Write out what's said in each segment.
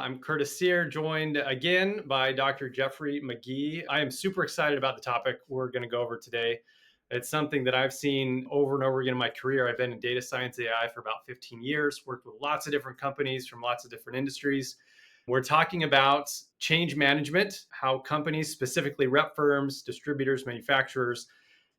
I'm Curtis Sear, joined again by Dr. Jeffrey McGee. I am super excited about the topic we're going to go over today. It's something that I've seen over and over again in my career. I've been in data science AI for about 15 years, worked with lots of different companies from lots of different industries. We're talking about change management, how companies, specifically rep firms, distributors, manufacturers,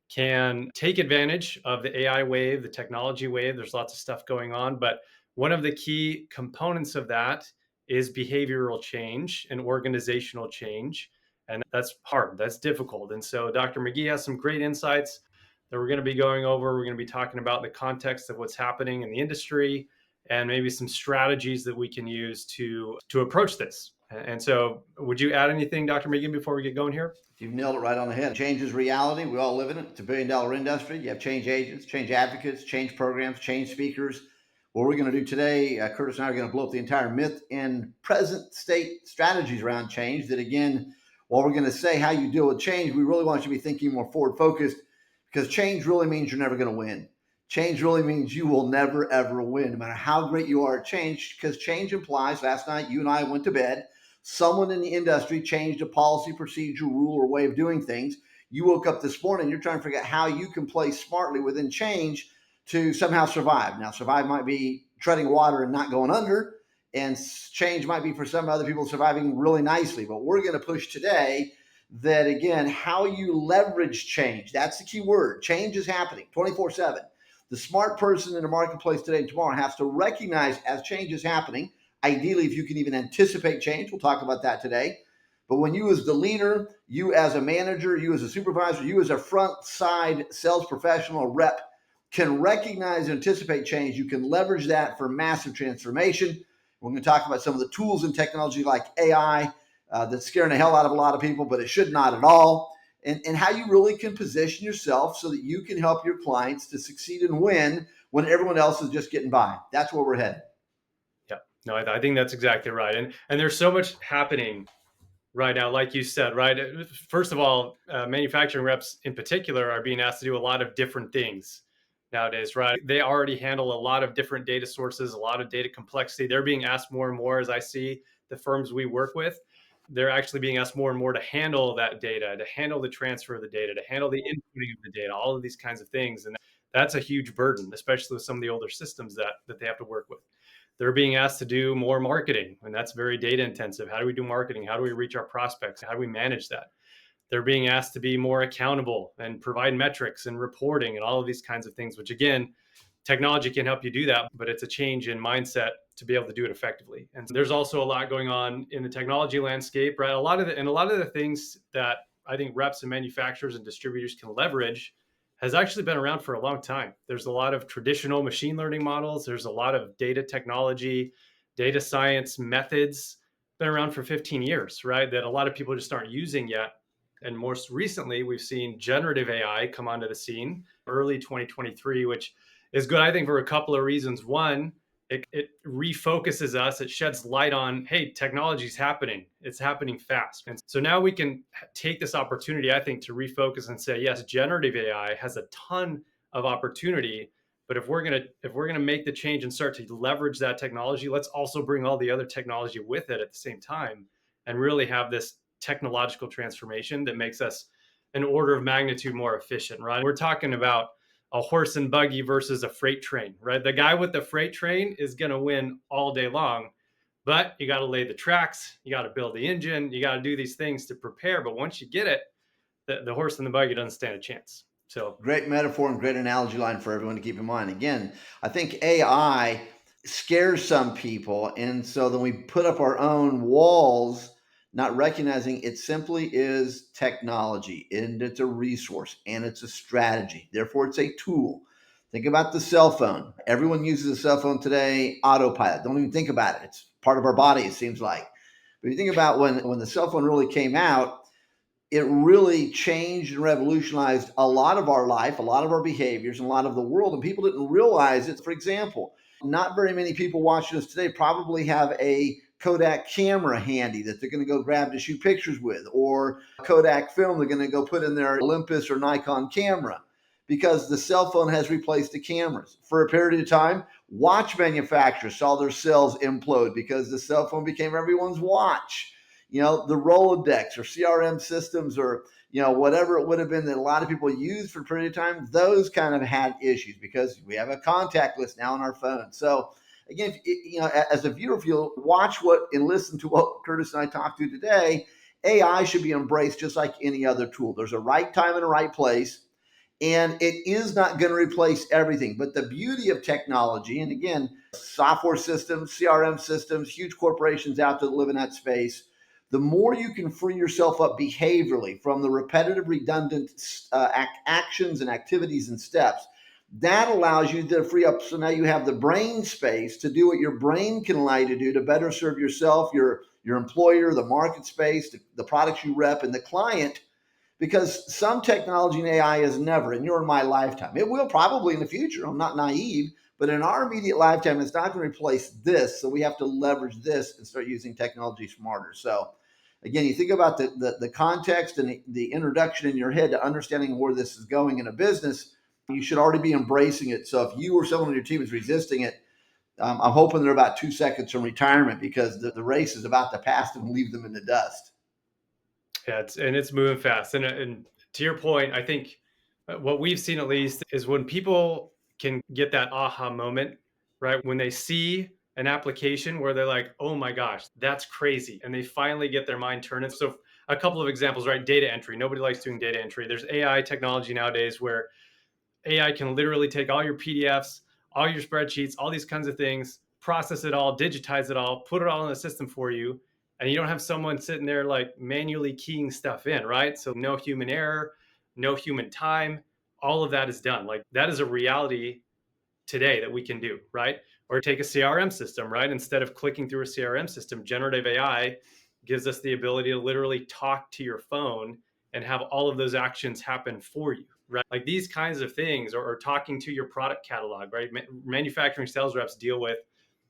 can take advantage of the AI wave, the technology wave. There's lots of stuff going on, but one of the key components of that is behavioral change and organizational change. And that's hard, that's difficult. And so Dr. McGee has some great insights that we're going to be going over. We're going to be talking about the context of what's happening in the industry and maybe some strategies that we can use to approach this. And so would you add anything, Dr. McGee, before we get going here? You've nailed it right on the head. Change is reality. We all live in it. It's a billion-dollar industry. You have change agents, change advocates, change programs, change speakers. What we're going to do today, Curtis and I are going to blow up the entire myth and present state strategies around change. That again, while we're going to say how you deal with change, we really want you to be thinking more forward focused, because change really means you're never going to win. Change really means you will never, ever win, no matter how great you are at change, because change implies, last night you and I went to bed, someone in the industry changed a policy, procedure, rule, or way of doing things. You woke up this morning, you're trying to figure out how you can play smartly within change to somehow survive. Now, survive might be treading water and not going under, and change might be for some other people surviving really nicely. But we're going to push today that, again, how you leverage change. That's the key word. Change is happening 24/7. The smart person in the marketplace today and tomorrow has to recognize as change is happening. Ideally, if you can even anticipate change, we'll talk about that today. But when you as the leader, you as a manager, you as a supervisor, you as a front side sales professional, rep, can recognize and anticipate change, you can leverage that for massive transformation. We're going to talk about some of the tools and technology like AI that's scaring the hell out of a lot of people, but it should not at all. And how you really can position yourself so that you can help your clients to succeed and win when everyone else is just getting by. That's where we're headed. Yeah, no, I think that's exactly right. And there's so much happening right now, like you said, right? First of all, manufacturing reps in particular are being asked to do a lot of different things nowadays, right? They already handle a lot of different data sources, a lot of data complexity. They're being asked more and more, as I see the firms we work with, they're actually being asked more and more to handle that data, to handle the transfer of the data, to handle the inputting of the data, all of these kinds of things. And that's a huge burden, especially with some of the older systems that they have to work with. They're being asked to do more marketing, and that's very data intensive. How do we do marketing? How do we reach our prospects? How do we manage that? They're being asked to be more accountable and provide metrics and reporting and all of these kinds of things, which again, technology can help you do that, but it's a change in mindset to be able to do it effectively. And there's also a lot going on in the technology landscape, right? A lot of the things that I think reps and manufacturers and distributors can leverage has actually been around for a long time. There's a lot of traditional machine learning models. There's a lot of data technology, data science methods been around for 15 years, right? That a lot of people just aren't using yet. And most recently, we've seen generative AI come onto the scene early 2023, which is good, I think, for a couple of reasons. One, it refocuses us. It sheds light on, hey, technology is happening. It's happening fast. And so now we can take this opportunity, I think, to refocus and say, yes, generative AI has a ton of opportunity. But if we're gonna make the change and start to leverage that technology, let's also bring all the other technology with it at the same time and really have this technological transformation that makes us an order of magnitude more efficient, right? We're talking about a horse and buggy versus a freight train, right? The guy with the freight train is going to win all day long, but you got to lay the tracks, you got to build the engine, you got to do these things to prepare. But once you get it, the horse and the buggy doesn't stand a chance. So great metaphor and great analogy line for everyone to keep in mind. Again, I think AI scares some people. And so then we put up our own walls, not recognizing it simply is technology and it's a resource and it's a strategy. Therefore, it's a tool. Think about the cell phone. Everyone uses a cell phone today, autopilot. Don't even think about it. It's part of our body, it seems like. But you think about when the cell phone really came out, it really changed and revolutionized a lot of our life, a lot of our behaviors, and a lot of the world. And people didn't realize it. For example, not very many people watching us today probably have a Kodak camera handy that they're going to go grab to shoot pictures with, or Kodak film they're going to go put in their Olympus or Nikon camera. because the cell phone has replaced the cameras. For a period of time, watch manufacturers saw their sales implode because the cell phone became everyone's watch. The Rolodex or CRM systems or whatever it would have been that a lot of people used for a period of time, those kind of had issues because we have a contact list now on our phone. So again, as a viewer, if you'll watch what and listen to what Curtis and I talked to today, AI should be embraced just like any other tool. There's a right time and a right place, and it is not going to replace everything. But the beauty of technology, and again, software systems, CRM systems, huge corporations out there that live in that space, the more you can free yourself up behaviorally from the repetitive, redundant actions and activities and steps, that allows you to free up. So now you have the brain space to do what your brain can allow you to do to better serve yourself, your employer, the market space, the products you rep, and the client, because some technology in AI is never, and you're in my lifetime. It will probably in the future. I'm not naive, but in our immediate lifetime, it's not going to replace this. So we have to leverage this and start using technology smarter. So again, you think about the context and the introduction in your head to understanding where this is going in a business, you should already be embracing it. So if you or someone on your team is resisting it, I'm hoping they're about 2 seconds from retirement because the race is about to pass them and leave them in the dust. Yeah, it's moving fast. And to your point, I think what we've seen at least is when people can get that aha moment, right? When they see an application where they're like, "Oh my gosh, that's crazy," and they finally get their mind turned. And so, a couple of examples, right? Data entry. Nobody likes doing data entry. There's AI technology nowadays where AI can literally take all your PDFs, all your spreadsheets, all these kinds of things, process it all, digitize it all, put it all in the system for you. And you don't have someone sitting there like manually keying stuff in, right? So no human error, no human time. All of that is done. Like that is a reality today that we can do, right? Or take a CRM system, right? Instead of clicking through a CRM system, generative AI gives us the ability to literally talk to your phone and have all of those actions happen for you, right? Like these kinds of things, or talking to your product catalog, right? Manufacturing sales reps deal with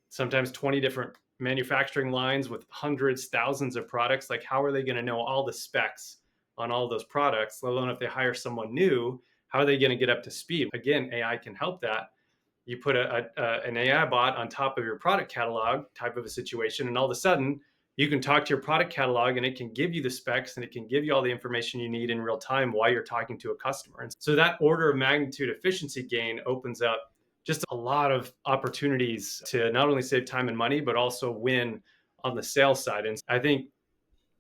sometimes 20 different manufacturing lines with hundreds, thousands of products. Like, how are they going to know all the specs on all those products, let alone if they hire someone new? How are they going to get up to speed? Again, AI can help that. You put an AI bot on top of your product catalog type of a situation, and all of a sudden you can talk to your product catalog and it can give you the specs and it can give you all the information you need in real time while you're talking to a customer. And so that order of magnitude efficiency gain opens up just a lot of opportunities to not only save time and money, but also win on the sales side. And I think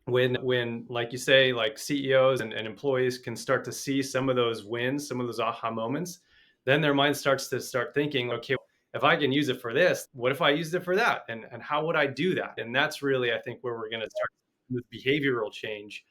when like you say, like CEOs and employees can start to see some of those wins, some of those aha moments, then their mind starts to start thinking, okay, if I can use it for this, what if I used it for that? And how would I do that? And that's really, I think, where we're going to start with behavioral change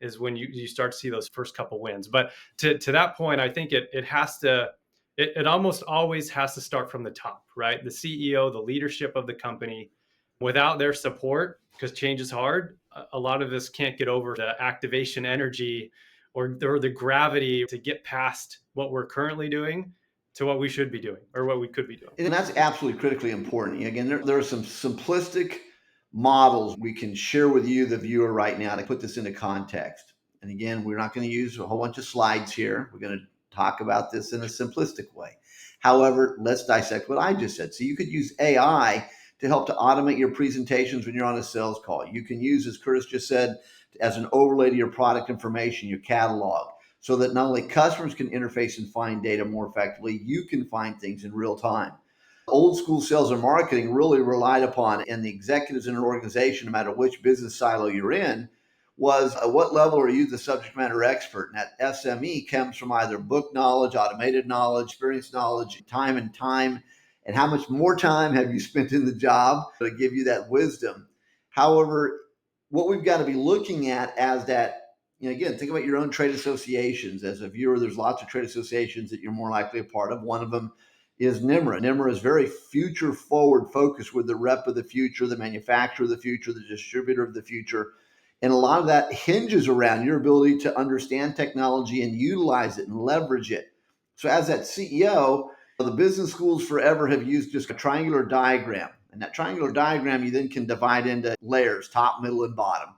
is when you start to see those first couple wins. But to that point, I think it has to, it almost always has to start from the top, right? The CEO, the leadership of the company, without their support, because change is hard, a lot of us can't get over the activation energy or the gravity to get past what we're currently doing to what we should be doing or what we could be doing. And that's absolutely critically important. Again, there are some simplistic models we can share with you, the viewer, right now to put this into context. And again, we're not going to use a whole bunch of slides here. We're going to talk about this in a simplistic way. However, let's dissect what I just said. So you could use AI to help to automate your presentations when you're on a sales call. You can use, as Curtis just said, as an overlay to your product information, your catalog, so that not only customers can interface and find data more effectively, you can find things in real time. Old school sales and marketing really relied upon, and the executives in an organization, no matter which business silo you're in, was at what level are you the subject matter expert? And that SME comes from either book knowledge, automated knowledge, experience knowledge, time and time, and how much more time have you spent in the job to give you that wisdom. However, what we've got to be looking at as that, again, think about your own trade associations. As a viewer, there's lots of trade associations that you're more likely a part of. One of them is NIMRA. NIMRA is very future forward focused with the rep of the future, the manufacturer of the future, the distributor of the future. And a lot of that hinges around your ability to understand technology and utilize it and leverage it. So as that CEO, the business schools forever have used just a triangular diagram. And that triangular diagram you then can divide into layers, top, middle, and bottom.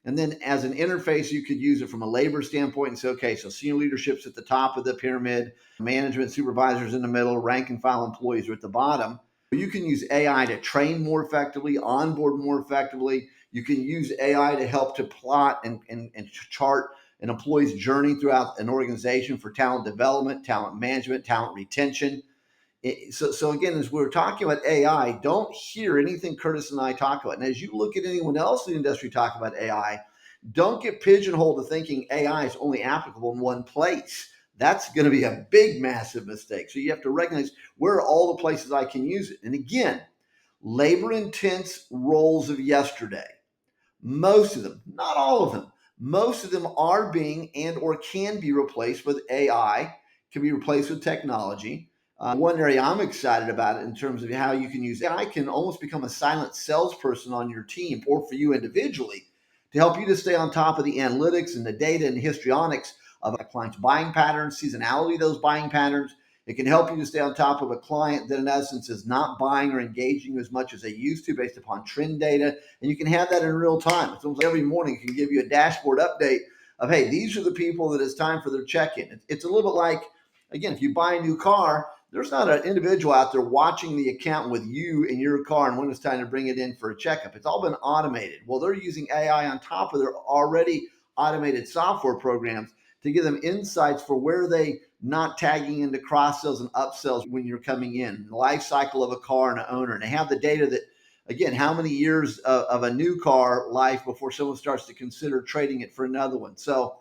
And then as an interface, you could use it from a labor standpoint and say, okay, so senior leadership's at the top of the pyramid, management supervisors in the middle, rank and file employees are at the bottom. You can use AI to train more effectively, onboard more effectively. You can use AI to help to plot and chart an employee's journey throughout an organization for talent development, talent management, talent retention. So again, as we're talking about AI, don't hear anything Curtis and I talk about. And as you look at anyone else in the industry talk about AI, don't get pigeonholed to thinking AI is only applicable in one place. That's going to be a big, massive mistake. So you have to recognize where are all the places I can use it. And again, labor intense roles of yesterday, most of them, not all of them, most of them are being and or can be replaced with AI, can be replaced with technology. One area I'm excited about in terms of how you can use AI can almost become a silent salesperson on your team or for you individually to help you to stay on top of the analytics and the data and histrionics of a client's buying patterns, seasonality of those buying patterns. It can help you to stay on top of a client that, in essence, is not buying or engaging as much as they used to based upon trend data. And you can have that in real time. It's almost every morning it can give you a dashboard update of, hey, these are the people that it's time for their check-in. It's a little bit like, again, if you buy a new car, there's not an individual out there watching the account with you in your car and when it's time to bring it in for a checkup. It's all been automated. Well, they're using AI on top of their already automated software programs to give them insights for where they not tagging into cross sells and upsells when you're coming in, the life cycle of a car and an owner. And they have the data that, again, how many years of a new car life before someone starts to consider trading it for another one. So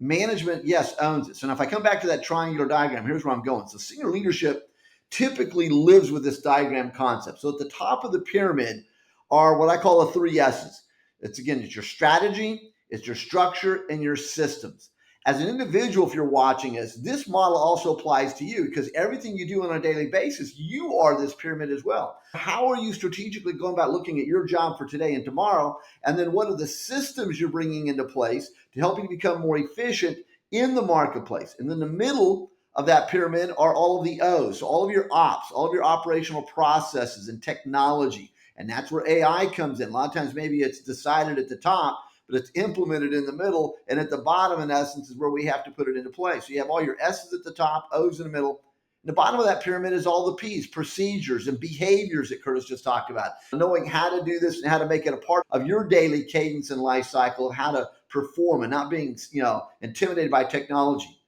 management, yes, owns it. So now if I come back to that triangular diagram, here's where I'm going. So senior leadership typically lives with this diagram concept. So at the top of the pyramid are what I call the three S's. It's your strategy, it's your structure, and your systems. As an individual, if you're watching us, this model also applies to you because everything you do on a daily basis, you are this pyramid as well. How are you strategically going about looking at your job for today and tomorrow? And then what are the systems you're bringing into place to help you become more efficient in the marketplace? And then the middle of that pyramid are all of the O's, so all of your ops, all of your operational processes and technology. And that's where AI comes in. A lot of times, maybe it's decided at the top, but it's implemented in the middle. And at the bottom, in essence, is where we have to put it into place. So you have all your S's at the top, O's in the middle. And the bottom of that pyramid is all the P's, procedures and behaviors that Curtis just talked about. Knowing how to do this and how to make it a part of your daily cadence and life cycle of how to perform and not being, intimidated by technology.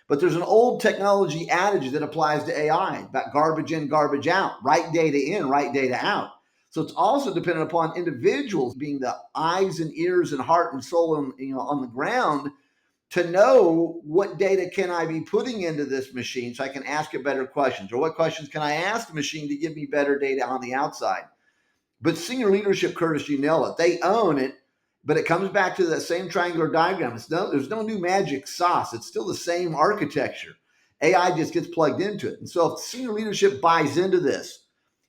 But there's an old technology adage that applies to AI about garbage in, garbage out, right data in, right data out. So it's also dependent upon individuals being the eyes and ears and heart and soul on the ground to know what data can I be putting into this machine so I can ask it better questions, or what questions can I ask the machine to give me better data on the outside. But senior leadership, Curtis, you nail it. They own it, but it comes back to that same triangular diagram. There's no new magic sauce. It's still the same architecture. AI just gets plugged into it. And so if senior leadership buys into this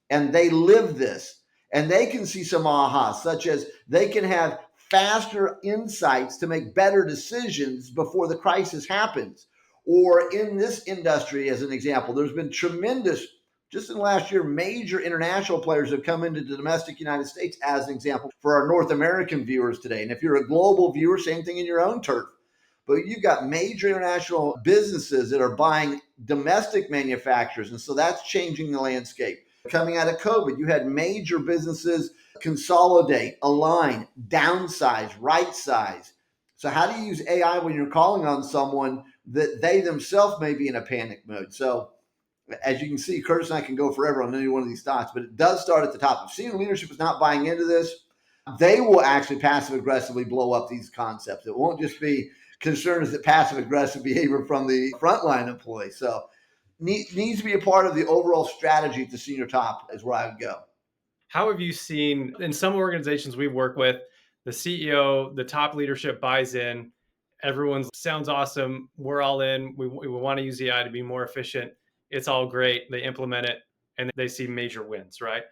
and they live this and they can see some ahas, such as they can have faster insights to make better decisions before the crisis happens. Or in this industry, as an example, there's been tremendous, just in the last year, major international players have come into the domestic United States as an example for our North American viewers today. And if you're a global viewer, same thing in your own turf. But you've got major international businesses that are buying domestic manufacturers. And so that's changing the landscape. Coming out of COVID, you had major businesses consolidate, align, downsize, right size. So how do you use AI when you're calling on someone that they themselves may be in a panic mode? So as you can see, Curtis and I can go forever on any one of these thoughts, but it does start at the top. If senior leadership is not buying into this, they will actually passive aggressively blow up these concepts. It won't just be concerns that passive aggressive behavior from the frontline employee. So needs to be a part of the overall strategy at the senior top is where I would go. How have you seen in some organizations we work with, the CEO, the top leadership buys in, everyone sounds awesome, we're all in, we want to use AI to be more efficient, it's all great, they implement it, and they see major wins, right?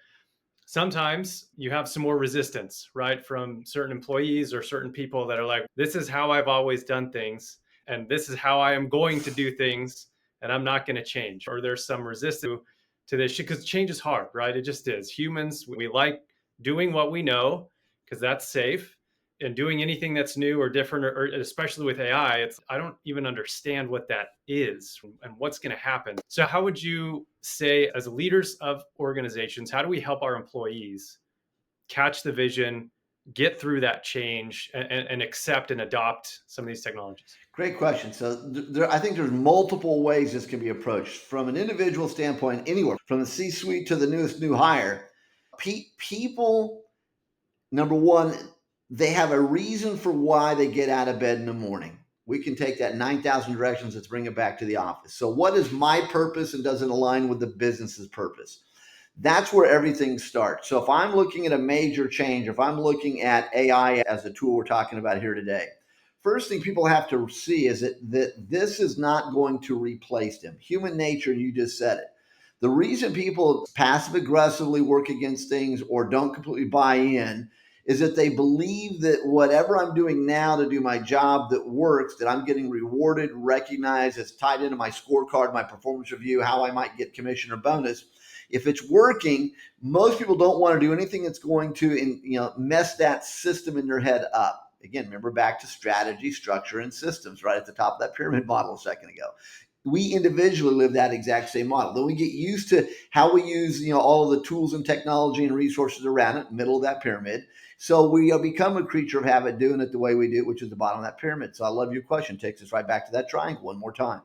Sometimes you have some more resistance, right, from certain employees or certain people that are like, this is how I've always done things, and this is how I am going to do things, and I'm not going to change. Or there's some resistance to this because change is hard, right? It just is. Humans, we like doing what we know because that's safe. and doing anything that's new or different, or especially with AI, it's I don't even understand what that is and what's going to happen. So how would you say, as leaders of organizations, how do we help our employees catch the vision, get through that change, and accept and adopt some of these technologies? Great question. So I think there's multiple ways this can be approached from an individual standpoint, anywhere from the C-suite to the newest new hire. People, number one, they have a reason for why they get out of bed in the morning. We can take that 9,000 directions. Let's bring it back to the office. So, what is my purpose and does it align with the business's purpose? That's where everything starts. So if I'm looking at a major change, if I'm looking at AI as a tool we're talking about here today, first thing people have to see is that this is not going to replace them. Human nature, you just said it. The reason people passive aggressively work against things or don't completely buy in is that they believe that whatever I'm doing now to do my job that works, that I'm getting rewarded, recognized, it's tied into my scorecard, my performance review, how I might get commission or bonus. If it's working, most people don't want to do anything that's going to mess that system in their head up. Again, remember back to strategy, structure, and systems right at the top of that pyramid model a second ago. We individually live that exact same model. Then we get used to how we use all of the tools and technology and resources around it, middle of that pyramid. So we become a creature of habit doing it the way we do it, which is the bottom of that pyramid. So I love your question. Takes us right back to that triangle one more time.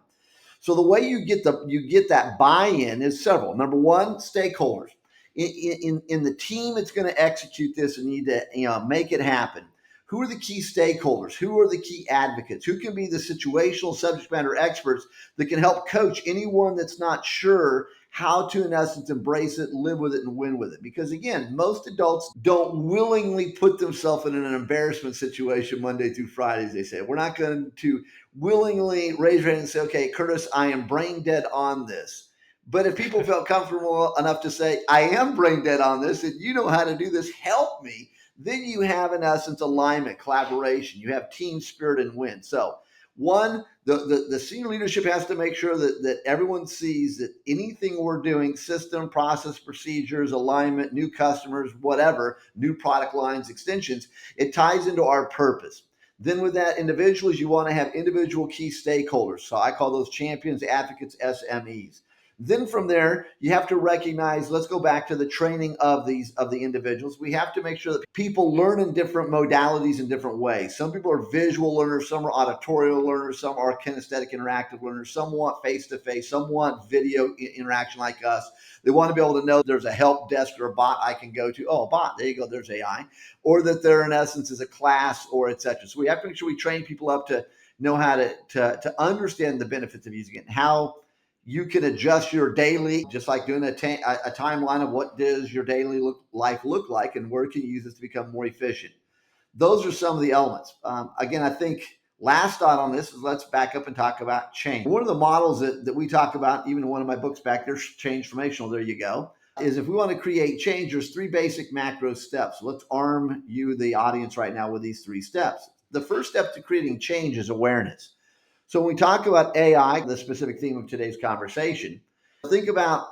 So the way you get that buy-in is several. Number one, stakeholders. In the team that's going to execute this and need to make it happen. Who are the key stakeholders? Who are the key advocates? Who can be the situational subject matter experts that can help coach anyone that's not sure how to, in essence, embrace it, live with it, and win with it? Because again, most adults don't willingly put themselves in an embarrassment situation Monday through Friday, as they say. We're not going to willingly raise your hand and say, okay, Curtis, I am brain dead on this. But if people felt comfortable enough to say, I am brain dead on this, and you know how to do this, help me, then you have, in essence, alignment, collaboration. You have team spirit and win. So, one, the senior leadership has to make sure that everyone sees that anything we're doing, system, process, procedures, alignment, new customers, whatever, new product lines, extensions, it ties into our purpose. Then with that, individuals, you want to have individual key stakeholders. So I call those champions, advocates, SMEs. Then from there, you have to recognize, let's go back to the training of the individuals. We have to make sure that people learn in different modalities in different ways. Some people are visual learners, some are auditorial learners, some are kinesthetic interactive learners, some want face-to-face, some want video interaction like us. They want to be able to know there's a help desk or a bot I can go to. Oh, a bot, there you go, there's AI. Or that there, in essence, is a class or et cetera. So we have to make sure we train people up to know how to understand the benefits of using it and how you can adjust your daily, just like doing a timeline of what does your daily life look like and where can you use this to become more efficient. Those are some of the elements. Again, I think last thought on this is let's back up and talk about change. One of the models that we talk about, even in one of my books back there, Change Formational, there you go, is if we want to create change, there's three basic macro steps. Let's arm you, the audience right now, with these three steps. The first step to creating change is awareness. So when we talk about AI, the specific theme of today's conversation, think about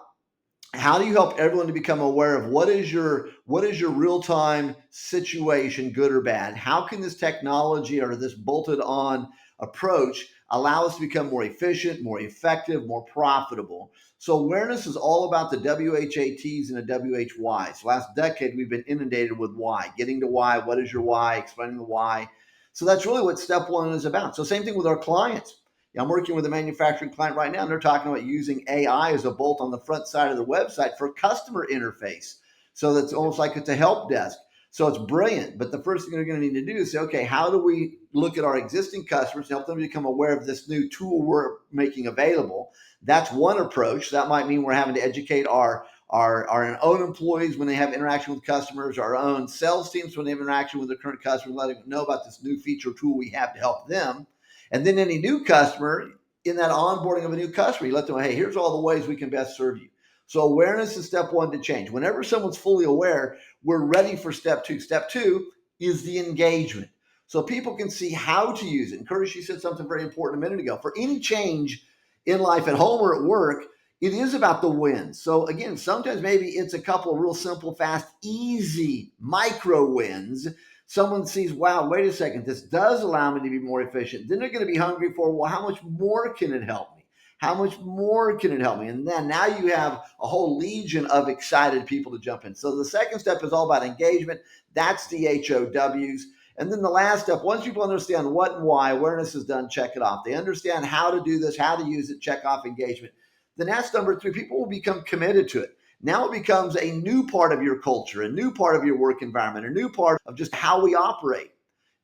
how do you help everyone to become aware of what is your real-time situation, good or bad? How can this technology or this bolted on approach allow us to become more efficient, more effective, more profitable? So awareness is all about the WHATs and the WHYs. Last decade, we've been inundated with why, getting to why, what is your why, explaining the why. So that's really what step one is about. So same thing with our clients. I'm working with a manufacturing client right now, and they're talking about using AI as a bolt on the front side of their website for customer interface. So that's almost like it's a help desk. So it's brilliant. But the first thing they're going to need to do is say, okay, how do we look at our existing customers and help them become aware of this new tool we're making available? That's one approach. That might mean we're having to educate our own employees when they have interaction with customers, our own sales teams when they have interaction with their current customers, letting them know about this new feature tool we have to help them. And then any new customer, in that onboarding of a new customer, you let them know, hey, here's all the ways we can best serve you. So awareness is step one to change. Whenever someone's fully aware, we're ready for step two. Step two is the engagement. So people can see how to use it. And Curtis, you said something very important a minute ago. For any change in life at home or at work, it is about the wins. So again, sometimes maybe it's a couple of real simple, fast, easy micro wins. Someone sees, wow, wait a second, this does allow me to be more efficient. Then they're going to be hungry for, well, how much more can it help me? How much more can it help me? And then now you have a whole legion of excited people to jump in. So the second step is all about engagement. That's the HOWs. And then the last step, once people understand what and why, awareness is done, check it off. They understand how to do this, how to use it, check off engagement. Then that's number three. People will become committed to it. Now it becomes a new part of your culture, a new part of your work environment, a new part of just how we operate.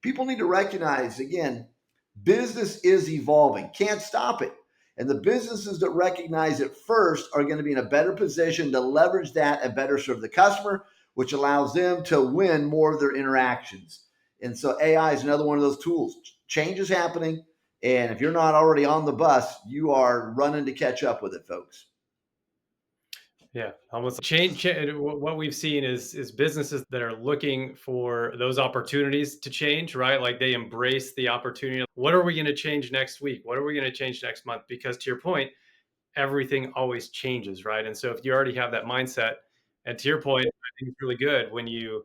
People need to recognize, again, business is evolving, can't stop it. And the businesses that recognize it first are going to be in a better position to leverage that and better serve the customer, which allows them to win more of their interactions. And so AI is another one of those tools. Change is happening. And if you're not already on the bus, you are running to catch up with it, folks. Yeah, almost what we've seen is businesses that are looking for those opportunities to change, right? Like they embrace the opportunity. What are we going to change next week? What are we going to change next month? Because to your point, everything always changes, right? And so if you already have that mindset, and to your point, I think it's really good when you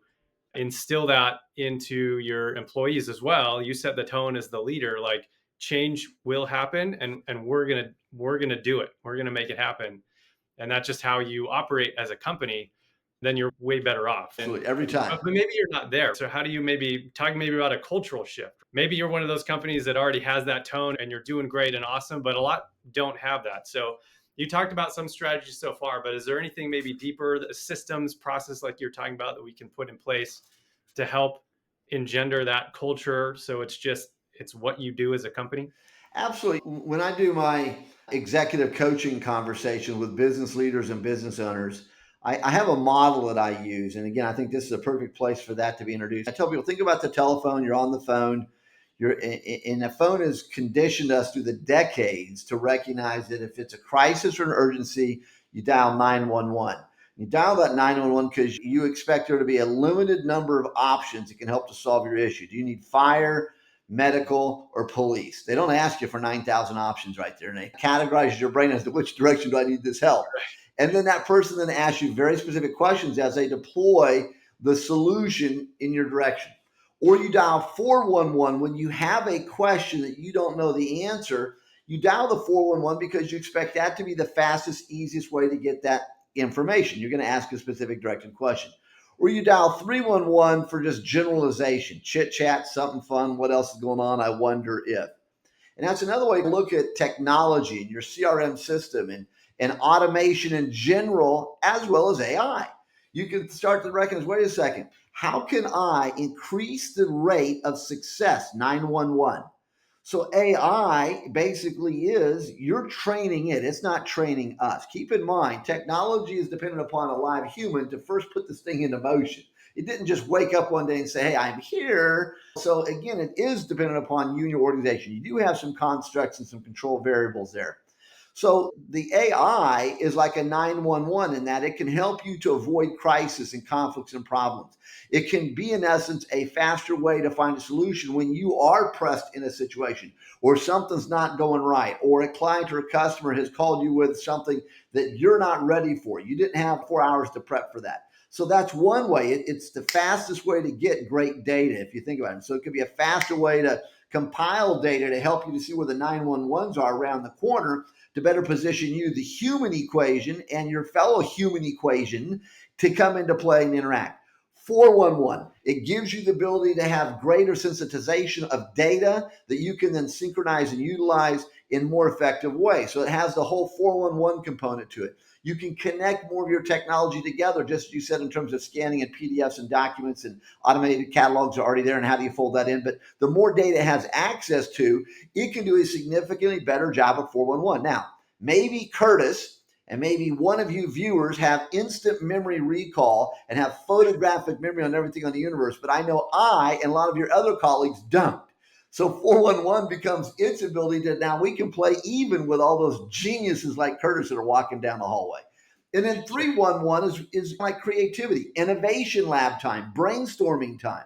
instill that into your employees as well. You set the tone as the leader, like change will happen, and we're gonna do it. We're gonna make it happen, and that's just how you operate as a company. Then you're way better off. Absolutely, every time. But maybe you're not there. So how do you maybe talk maybe about a cultural shift? Maybe you're one of those companies that already has that tone and you're doing great and awesome, but a lot don't have that. So you talked about some strategies so far, but is there anything maybe deeper, the systems process like you're talking about that we can put in place to help engender that culture so it's what you do as a company? Absolutely. When I do my executive coaching conversation with business leaders and business owners, I have a model that I use. And again, I think this is a perfect place for that to be introduced. I tell people, think about the telephone, you're on the phone, and the phone has conditioned us through the decades to recognize that if it's a crisis or an urgency, you dial 911. You dial that 911 because you expect there to be a limited number of options that can help to solve your issue. Do you need fire, medical, or police? They don't ask you for 9,000 options right there. And they categorize your brain as to which direction do I need this help. And then that person then asks you very specific questions as they deploy the solution in your direction. Or you dial 411 when you have a question that you don't know the answer. You dial the 411 because you expect that to be the fastest, easiest way to get that information. You're going to ask a specific directed question. Or you dial 311 for just generalization, chit chat, something fun. What else is going on? I wonder if. And that's another way to look at technology and your CRM system and automation in general, as well as AI. You can start to recognize, wait a second, how can I increase the rate of success? 911. So AI basically is you're training it. It's not training us. Keep in mind, technology is dependent upon a live human to first put this thing into motion. It didn't just wake up one day and say, hey, I'm here. So again, it is dependent upon you and your organization. You do have some constructs and some control variables there. So the AI is like a 911 in that it can help you to avoid crisis and conflicts and problems. It can be, in essence, a faster way to find a solution when you are pressed in a situation or something's not going right, or a client or a customer has called you with something that you're not ready for. You didn't have 4 hours to prep for that. So that's one way. It's the fastest way to get great data, if you think about it. So it could be a faster way to compile data to help you to see where the 911s are around the corner to better position you, the human equation, and your fellow human equation to come into play and interact. 411, it gives you the ability to have greater sensitization of data that you can then synchronize and utilize in more effective ways. So it has the whole 411 component to it. You can connect more of your technology together, just as you said, in terms of scanning and PDFs and documents, and automated catalogs are already there, and how do you fold that in? But the more data it has access to, it can do a significantly better job of 411. Now, maybe Curtis and maybe one of you viewers have instant memory recall and have photographic memory on everything on the universe, but I know I and a lot of your other colleagues don't. So 411 becomes its ability to now we can play even with all those geniuses like Curtis that are walking down the hallway. And then 311 is like creativity, innovation lab time, brainstorming time.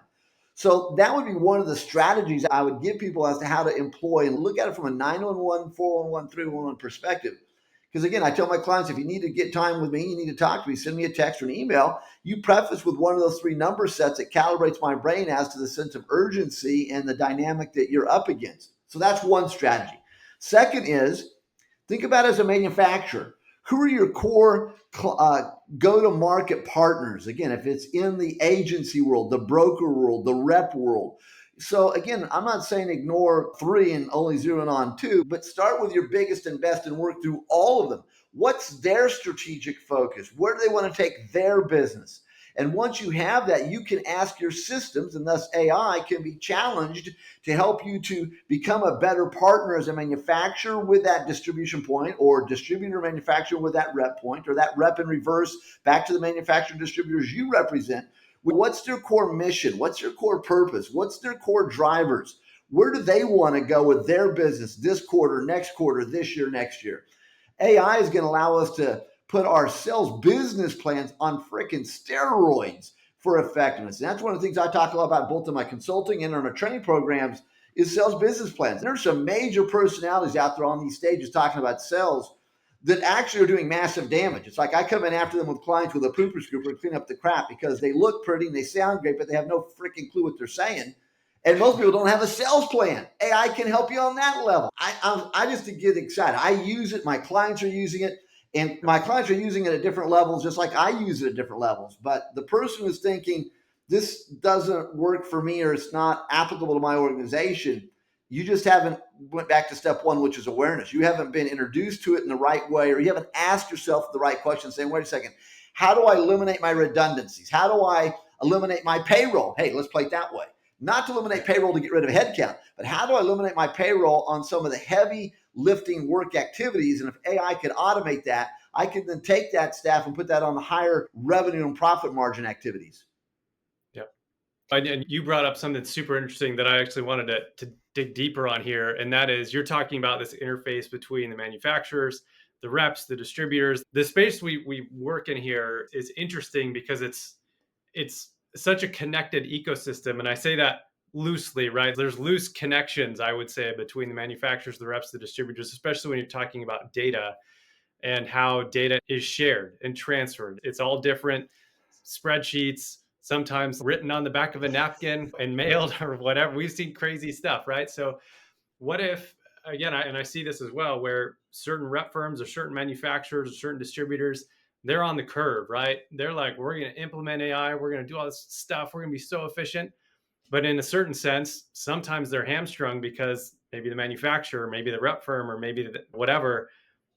So that would be one of the strategies I would give people as to how to employ and look at it from a 911, 411, 311 perspective. Because again, I tell my clients, if you need to get time with me, you need to talk to me, send me a text or an email. You preface with one of those three number sets that calibrates my brain as to the sense of urgency and the dynamic that you're up against. So that's one strategy. Second is, think about it as a manufacturer. Who are your core go-to-market partners? Again, if it's in the agency world, the broker world, the rep world. So again, I'm not saying ignore three and only zero in on two, but start with your biggest and best and work through all of them. What's their strategic focus? Where do they want to take their business? And once you have that, you can ask your systems, and thus AI can be challenged to help you to become a better partner as a manufacturer with that distribution point, or distributor manufacturer with that rep point, or that rep in reverse back to the manufacturer distributors you represent. What's their core mission? What's their core purpose? What's their core drivers? Where do they want to go with their business this quarter, next quarter, this year, next year? AI is going to allow us to put our sales business plans on freaking steroids for effectiveness. And that's one of the things I talk a lot about both in my consulting and in our training programs is sales business plans. And there's some major personalities out there on these stages talking about sales that actually are doing massive damage. It's like I come in after them with clients with a pooper scooper and clean up the crap because they look pretty and they sound great, but they have no freaking clue what they're saying. And most people don't have a sales plan. AI can help you on that level. I just to get excited. I use it. My clients are using it. And my clients are using it at different levels, just like I use it at different levels. But the person who's thinking, this doesn't work for me or it's not applicable to my organization, you just haven't went back to step one, which is awareness. You haven't been introduced to it in the right way, or you haven't asked yourself the right question saying, wait a second, how do I eliminate my redundancies? How do I eliminate my payroll? Hey, let's play it that way. Not to eliminate payroll to get rid of headcount, but how do I eliminate my payroll on some of the heavy lifting work activities? And if AI could automate that, I could then take that staff and put that on the higher revenue and profit margin activities. Yep. And you brought up something super interesting that I actually wanted to dig deeper on here. And that is, you're talking about this interface between the manufacturers, the reps, the distributors. The space we work in here is interesting because it's such a connected ecosystem. And I say that loosely, right? There's loose connections, I would say, between the manufacturers, the reps, the distributors, especially when you're talking about data and how data is shared and transferred. It's all different spreadsheets, sometimes written on the back of a napkin and mailed or whatever. We've seen crazy stuff, right? So, what if, again, I see this as well, where certain rep firms or certain manufacturers or certain distributors, they're on the curve, right? They're like, we're going to implement AI, we're going to do all this stuff, we're going to be so efficient. But in a certain sense, sometimes they're hamstrung because maybe the manufacturer, maybe the rep firm, or maybe whatever,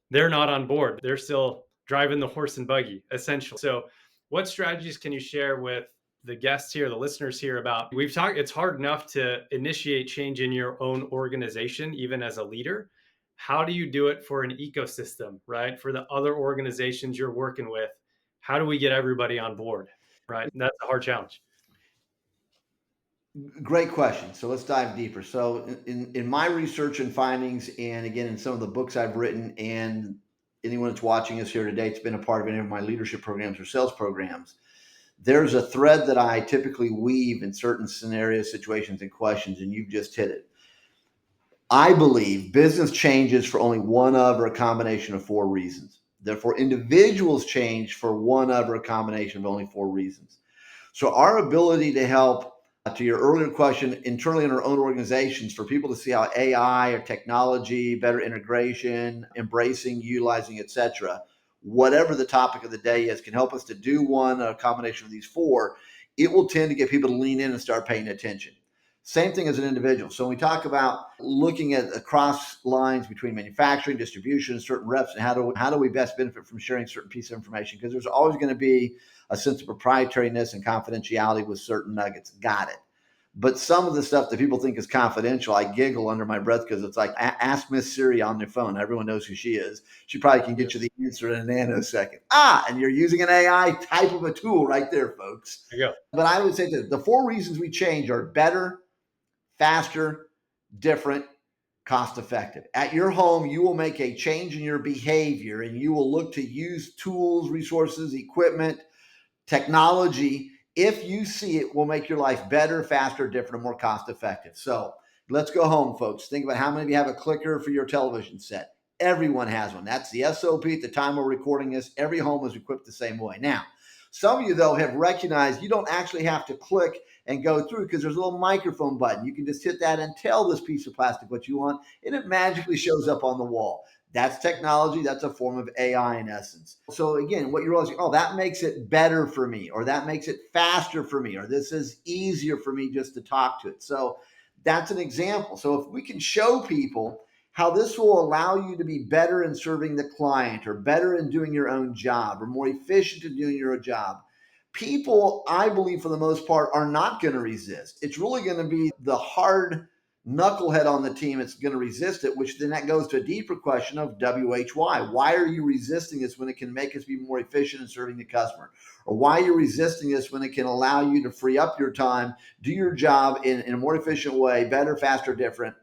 they're not on board. They're still driving the horse and buggy, essentially. So, what strategies can you share with the guests here, the listeners here about? We've talked, it's hard enough to initiate change in your own organization, even as a leader. How do you do it for an ecosystem, right? For the other organizations you're working with, how do we get everybody on board, right? And that's a hard challenge. Great question. So let's dive deeper. So in my research and findings, and again in some of the books I've written, and anyone that's watching us here today, it's been a part of any of my leadership programs or sales programs. There's a thread that I typically weave in certain scenarios, situations, and questions, and you've just hit it. I believe business changes for only one of or a combination of four reasons. Therefore, individuals change for one of or a combination of only four reasons. So our ability to help, to your earlier question, internally in our own organizations, for people to see how AI or technology, better integration, embracing, utilizing, etc., whatever the topic of the day is, can help us to do one, a combination of these four, it will tend to get people to lean in and start paying attention. Same thing as an individual. So when we talk about looking at across lines between manufacturing, distribution, certain reps, and how do we best benefit from sharing certain piece of information? Because there's always going to be a sense of proprietariness and confidentiality with certain nuggets. Got it. But some of the stuff that people think is confidential, I giggle under my breath because it's like, ask Miss Siri on their phone. Everyone knows who she is. She probably can get you the answer in a nanosecond. And you're using an AI type of a tool right there, folks. There you go. But I would say that the four reasons we change are better, faster, different, cost effective. At your home, you will make a change in your behavior and you will look to use tools, resources, equipment, technology if you see it will make your life better, faster, different, and more cost effective. So let's go home, folks. Think about how many of you have a clicker for your television set. Everyone has one. That's the SOP at the time we're recording this. Every home is equipped the same way. Now, some of you, though, have recognized you don't actually have to click and go through because there's a little microphone button. You can just hit that and tell this piece of plastic what you want, and it magically shows up on the wall. That's technology. That's a form of AI in essence. So again, what you're realizing, oh, that makes it better for me, or that makes it faster for me, or this is easier for me just to talk to it. So that's an example. So if we can show people how this will allow you to be better in serving the client, or better in doing your own job, or more efficient in doing your own job, people, I believe, for the most part, are not going to resist. It's really going to be the hard knucklehead on the team that's going to resist it, which then that goes to a deeper question of WHY. Why are you resisting this when it can make us be more efficient in serving the customer? Or why are you resisting this when it can allow you to free up your time, do your job in a more efficient way, better, faster, different?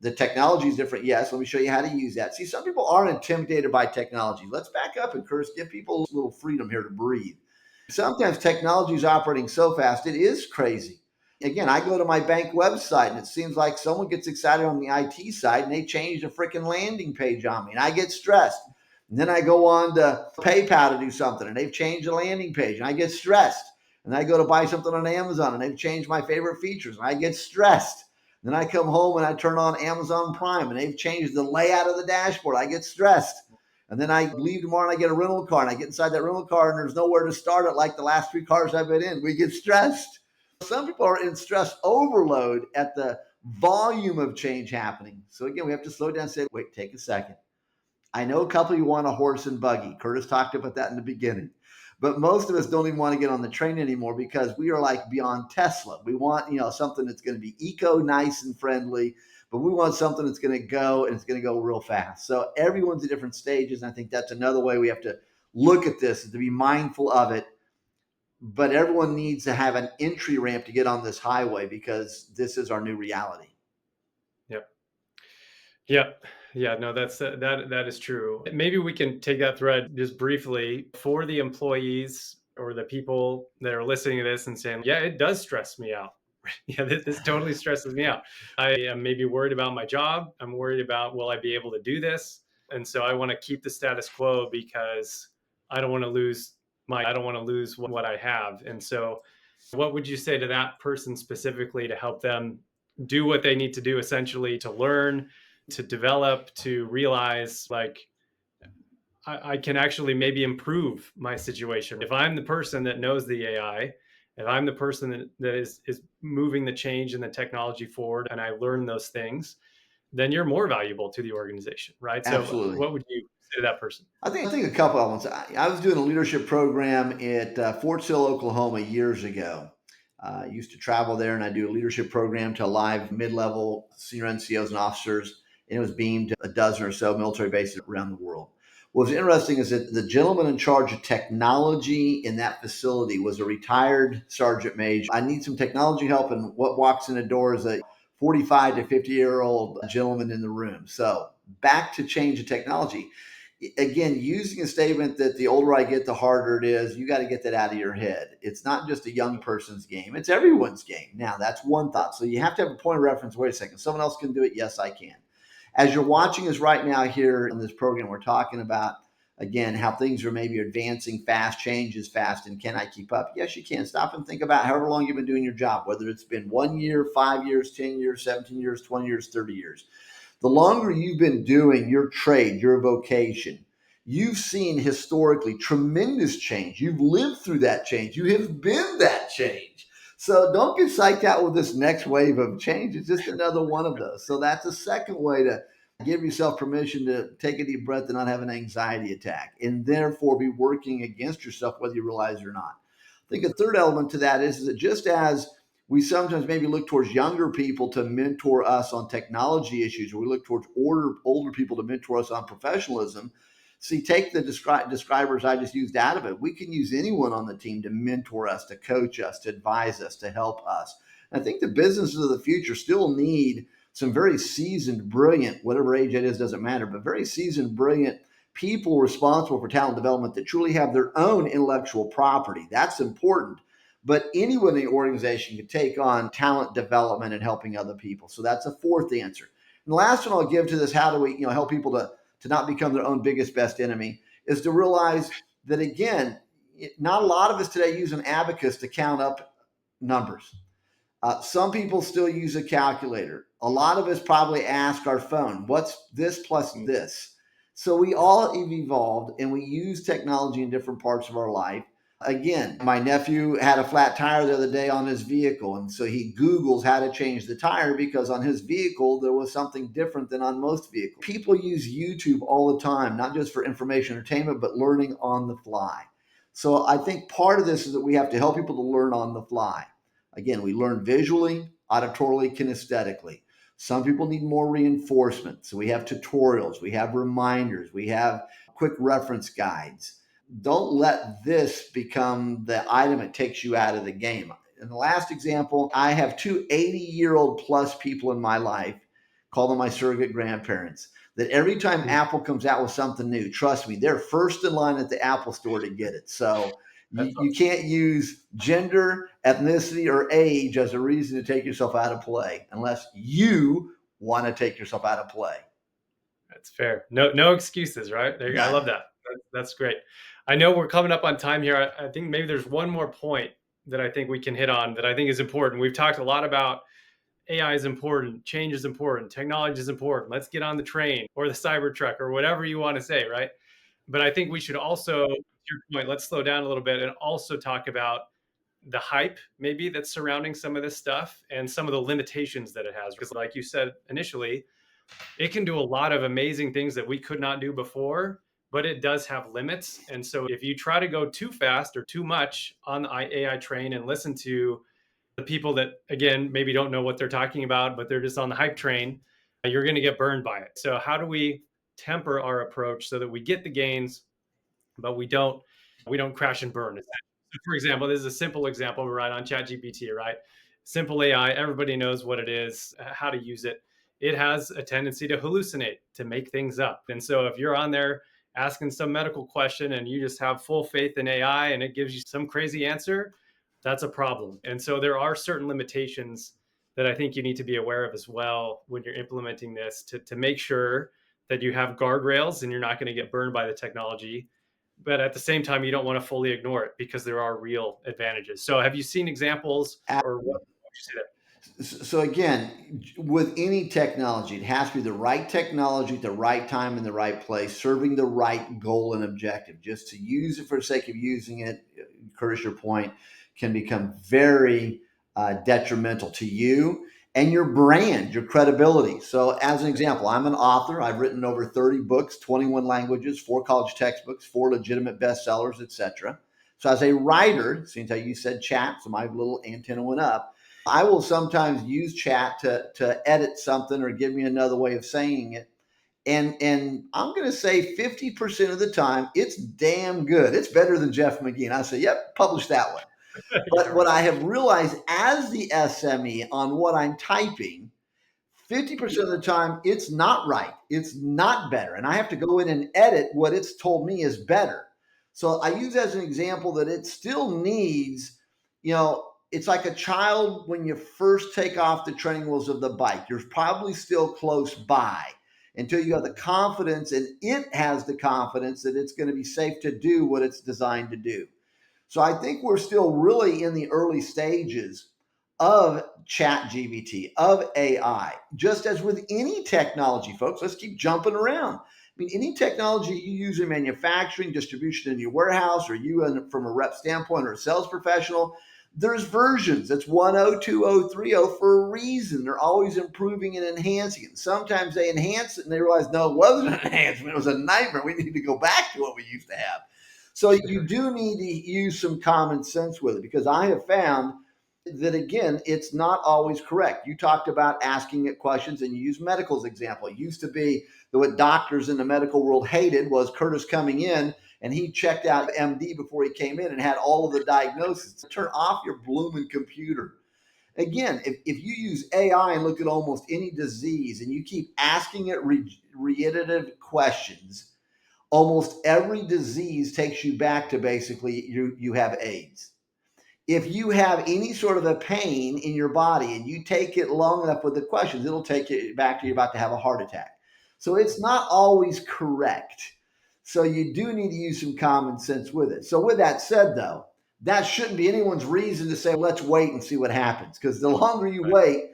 The technology is different. Yes, let me show you how to use that. See, some people are intimidated by technology. Let's back up and, Curtis, give people a little freedom here to breathe. Sometimes technology is operating so fast, it is crazy. Again, I go to my bank website and it seems like someone gets excited on the IT side and they change the freaking landing page on me and I get stressed. And then I go on to PayPal to do something and they've changed the landing page and I get stressed. And I go to buy something on Amazon and they've changed my favorite features and I get stressed. Then I come home and I turn on Amazon Prime and they've changed the layout of the dashboard. I get stressed. And then I leave tomorrow and I get a rental car and I get inside that rental car and there's nowhere to start it like the last 3 cars I've been in. We get stressed. Some people are in stress overload at the volume of change happening. So again, we have to slow down and say, wait, take a second. I know a couple of you want a horse and buggy. Curtis talked about that in the beginning. But most of us don't even want to get on the train anymore because we are like beyond Tesla. We want, something that's going to be eco, nice, and friendly, but we want something that's going to go and it's going to go real fast. So everyone's at different stages. And I think that's another way we have to look at this, is to be mindful of it. But everyone needs to have an entry ramp to get on this highway because this is our new reality. Yep. Yep. Yeah, no, that is true. Maybe we can take that thread just briefly for the employees or the people that are listening to this and saying, yeah, it does stress me out. Yeah, this totally stresses me out. I am maybe worried about my job. I'm worried about, will I be able to do this? And so I want to keep the status quo because I don't want to lose what I have. And so what would you say to that person specifically to help them do what they need to do, essentially to learn, to develop, to realize, like, I can actually maybe improve my situation. If I'm the person that knows the AI, if I'm the person that is moving the change and the technology forward and I learn those things, then you're more valuable to the organization, right? So Absolutely. what would you say to that person? I think a couple of ones. I was doing a leadership program at Fort Sill, Oklahoma years ago. I used to travel there and I do a leadership program to live mid-level senior NCOs and officers. And it was beamed to a dozen or so military bases around the world. What's interesting is that the gentleman in charge of technology in that facility was a retired sergeant major. I need some technology help, and what walks in the door is a 45 to 50-year-old gentleman in the room. So back to change of technology. Again, using a statement that the older I get, the harder it is, you got to get that out of your head. It's not just a young person's game, it's everyone's game. Now, that's one thought. So you have to have a point of reference. Wait a second, someone else can do it. Yes, I can. As you're watching us right now here in this program, we're talking about, again, how things are maybe advancing fast, changes fast, and can I keep up? Yes, you can. Stop and think about however long you've been doing your job, whether it's been 1 year, 5 years, 10 years, 17 years, 20 years, 30 years. The longer you've been doing your trade, your vocation, you've seen historically tremendous change. You've lived through that change. You have been that change. So don't get psyched out with this next wave of change. It's just another one of those. So that's a second way to give yourself permission to take a deep breath and not have an anxiety attack, and therefore be working against yourself, whether you realize it or not. I think a third element to that is that just as we sometimes maybe look towards younger people to mentor us on technology issues, or we look towards older people to mentor us on professionalism. See, take the describers I just used out of it. We can use anyone on the team to mentor us, to coach us, to advise us, to help us. And I think the businesses of the future still need some very seasoned, brilliant, whatever age it is, doesn't matter, but very seasoned, brilliant people responsible for talent development that truly have their own intellectual property. That's important. But anyone in the organization can take on talent development and helping other people. So that's a fourth answer. And the last one I'll give to this, how do we help people to not become their own biggest, best enemy, is to realize that, again, not a lot of us today use an abacus to count up numbers. Some people still use a calculator. A lot of us probably ask our phone, what's this plus this? So we all have evolved and we use technology in different parts of our life. Again, my nephew had a flat tire the other day on his vehicle. And so he Googles how to change the tire because on his vehicle, there was something different than on most vehicles. People use YouTube all the time, not just for information entertainment, but learning on the fly. So I think part of this is that we have to help people to learn on the fly. Again, we learn visually, auditorily, kinesthetically. Some people need more reinforcement. So we have tutorials, we have reminders, we have quick reference guides. Don't let this become the item that takes you out of the game. In the last example, I have two 80-year-old plus people in my life, call them my surrogate grandparents, that every time Apple comes out with something new, trust me, they're first in line at the Apple store to get it. So you can't use gender, ethnicity, or age as a reason to take yourself out of play unless you want to take yourself out of play. That's fair. No excuses, right? I love that. That's great. I know we're coming up on time here. I think maybe there's one more point that I think we can hit on that I think is important. We've talked a lot about AI is important, change is important, technology is important. Let's get on the train or the Cybertruck or whatever you want to say, right? But I think we should also, to your point, let's slow down a little bit and also talk about the hype maybe that's surrounding some of this stuff and some of the limitations that it has. Because, like you said initially, it can do a lot of amazing things that we could not do before, but it does have limits. And so if you try to go too fast or too much on the AI train and listen to the people that, again, maybe don't know what they're talking about, but they're just on the hype train, you're going to get burned by it. So how do we temper our approach so that we get the gains, but we don't crash and burn? For example, this is a simple example. We're right on ChatGPT, right? Simple AI. Everybody knows what it is, how to use it. It has a tendency to hallucinate, to make things up. And so if you're on there asking some medical question and you just have full faith in AI and it gives you some crazy answer, that's a problem. And so there are certain limitations that I think you need to be aware of as well when you're implementing this to make sure that you have guardrails and you're not going to get burned by the technology, but at the same time, you don't want to fully ignore it because there are real advantages. So, have you seen examples, or what would you say there? So again, with any technology, it has to be the right technology at the right time in the right place, serving the right goal and objective. Just to use it for the sake of using it, Curtis, your point, can become very detrimental to you and your brand, your credibility. So as an example, I'm an author. I've written over 30 books, 21 languages, 4 college textbooks, 4 legitimate bestsellers, etc. So as a writer, since you said chat, so my little antenna went up, I will sometimes use chat to edit something or give me another way of saying it. And I'm going to say 50% of the time, it's damn good. It's better than Jeff McGee. And I say, yep, publish that one. Yeah, But what I have realized as the SME on what I'm typing, 50% of the time, it's not right. It's not better. And I have to go in and edit what it's told me is better. So I use as an example that it still needs, it's like a child when you first take off the training wheels of the bike. You're probably still close by until you have the confidence and it has the confidence that it's going to be safe to do what it's designed to do. So I think we're still really in the early stages of chat GBT, of AI, just as with any technology, folks. Let's keep jumping around. I mean, any technology you use in manufacturing, distribution in your warehouse, or you from a rep standpoint or a sales professional, there's versions. It's 1.0, 2.0, 3.0 for a reason. They're always improving and enhancing it. Sometimes they enhance it and they realize, no, it wasn't an enhancement. It was a nightmare. We need to go back to what we used to have. So you do need to use some common sense with it, because I have found that, again, it's not always correct. You talked about asking it questions and you use medical as example. It used to be that what doctors in the medical world hated was Curtis coming in and he checked out MD before he came in and had all of the diagnoses. Turn off your blooming computer. Again, if you use AI and look at almost any disease and you keep asking it reiterative questions, almost every disease takes you back to basically you have AIDS. If you have any sort of a pain in your body and you take it long enough with the questions, it'll take you back to you're about to have a heart attack. So it's not always correct. So you do need to use some common sense with it. So with that said, though, that shouldn't be anyone's reason to say, let's wait and see what happens. Because the longer you Right. wait,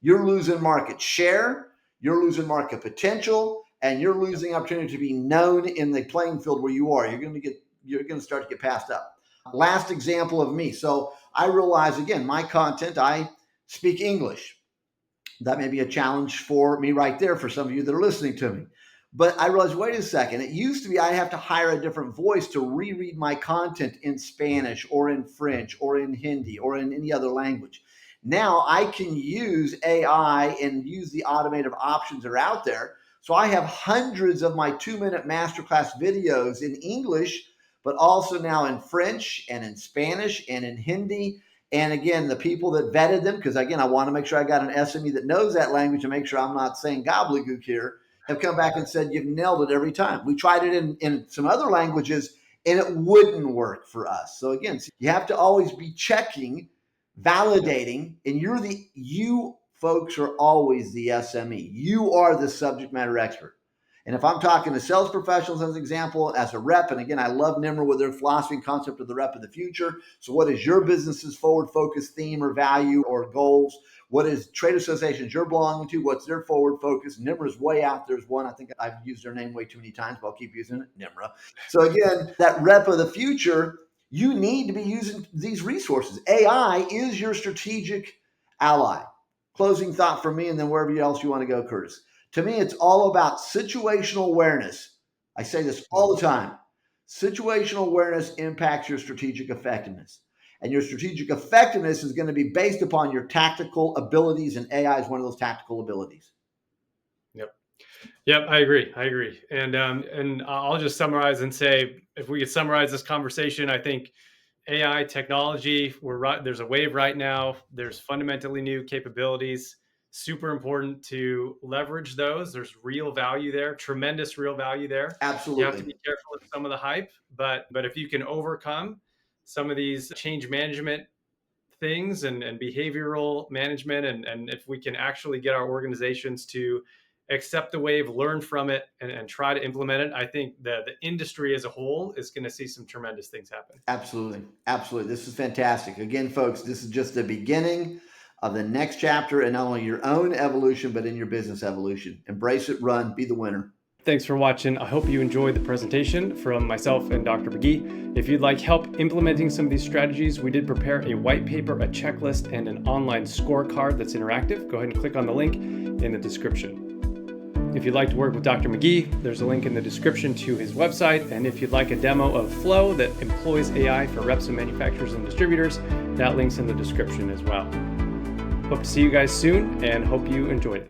you're losing market share, you're losing market potential, and you're Yep. losing opportunity to be known in the playing field where you are. You're going to start to get passed up. Last example of me. So I realize again, my content, I speak English. That may be a challenge for me right there for some of you that are listening to me. But I realized, wait a second, it used to be I have to hire a different voice to reread my content in Spanish or in French or in Hindi or in any other language. Now I can use AI and use the automated options that are out there. So I have hundreds of my 2-minute masterclass videos in English, but also now in French and in Spanish and in Hindi. And again, the people that vetted them, because again, I want to make sure I got an SME that knows that language and make sure I'm not saying gobbledygook here, have come back and said, you've nailed it every time. We tried it in some other languages and it wouldn't work for us. So again, you have to always be checking, Yep. validating, and you folks are always the SME. You are the subject matter expert. And if I'm talking to sales professionals as an example, as a rep, and again, I love NIMRA with their philosophy and concept of the rep of the future. So what is your business's forward focus theme or value or goals? What is trade associations you're belonging to? What's their forward focus? NIMRA's way out. There's one. I think I've used their name way too many times, but I'll keep using it. NIMRA. So again, that rep of the future, you need to be using these resources. AI is your strategic ally. Closing thought for me, and then wherever else you want to go, Curtis. To me, it's all about situational awareness. I say this all the time. Situational awareness impacts your strategic effectiveness. And your strategic effectiveness is going to be based upon your tactical abilities, and AI is one of those tactical abilities. Yep. Yep, I agree. I agree. And I'll just summarize and say, if we could summarize this conversation, I think AI technology, we're right. There's a wave right now. There's fundamentally new capabilities. Super important to leverage those. There's real value there, tremendous real value there. You have to Absolutely. be careful of some of the hype, but if you can overcome some of these change management things and behavioral management, and if we can actually get our organizations to accept the wave, learn from it, and try to implement it, I think the industry as a whole is going to see some tremendous things happen. Absolutely. Absolutely. This is fantastic. Again, folks, this is just the beginning of the next chapter in not only your own evolution, but in your business evolution. Embrace it, run, be the winner. Thanks for watching. I hope you enjoyed the presentation from myself and Dr. McGee. If you'd like help implementing some of these strategies, we did prepare a white paper, a checklist, and an online scorecard that's interactive. Go ahead and click on the link in the description. If you'd like to work with Dr. McGee, there's a link in the description to his website. And if you'd like a demo of Flow that employs AI for reps and manufacturers and distributors, that link's in the description as well. Hope to see you guys soon and hope you enjoyed it.